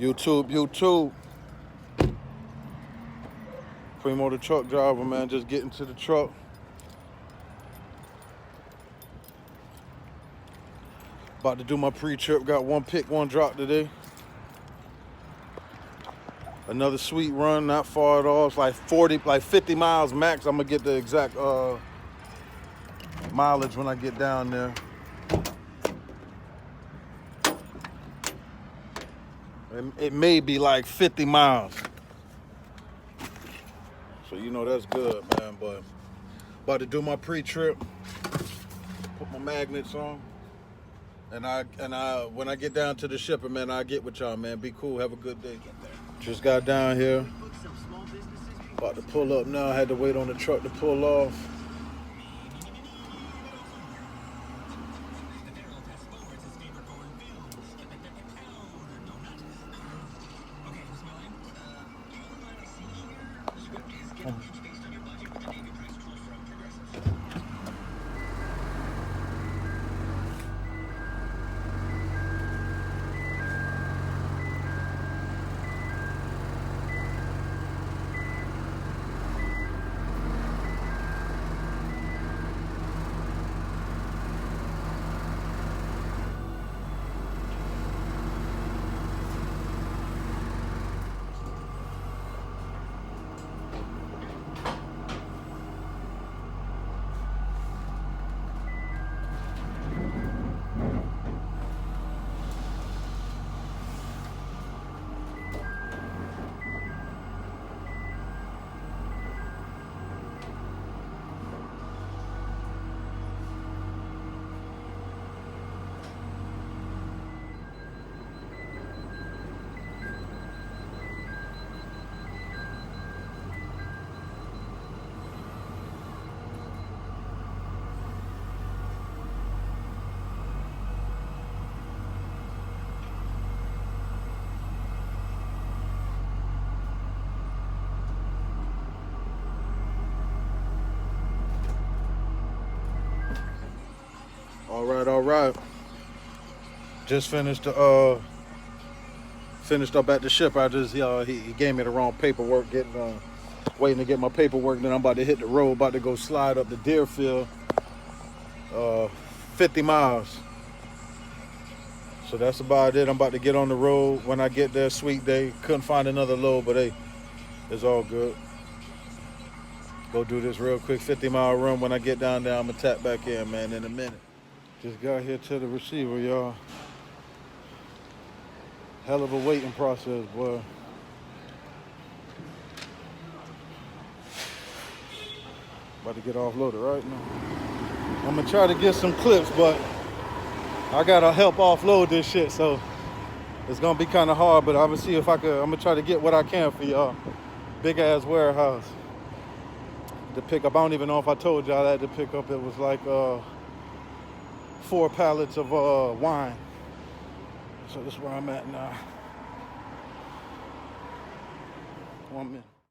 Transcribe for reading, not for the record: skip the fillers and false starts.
YouTube. Primo the truck driver, man, just getting to the truck. About to do my pre-trip. Got one pick, one drop today. Another sweet run, not far at all. It's like 50 miles max. I'm gonna get the exact mileage when I get down there. It may be like 50 miles. So you know that's good, man. But about to do my pre-trip. Put my magnets on. And I when I get down to the shipping, man, I'll get with y'all, man. Be cool, have a good day. Just got down here. About to pull up now. I had to wait on the truck to pull off. All right. Just finished up at the ship. I just he gave me the wrong paperwork. Waiting to get my paperwork. Then I'm about to hit the road. About to go slide up the Deerfield. 50 miles. So that's about it. I'm about to get on the road. When I get there, sweet day. Couldn't find another load, but hey, it's all good. Go do this real quick 50-mile run. When I get down there, I'm gonna tap back in, man, in a minute. Just got here to the receiver, y'all. Hell of a waiting process, boy. About to get offloaded right now. I'm gonna try to get some clips, but I gotta help offload this shit, so it's gonna be kind of hard, but I'm gonna see if I'm gonna try to get what I can for y'all. Big ass warehouse. The pickup, I don't even know if I told y'all that the pickup, it was like 4 pallets of wine. So this is where I'm at now. 1 minute.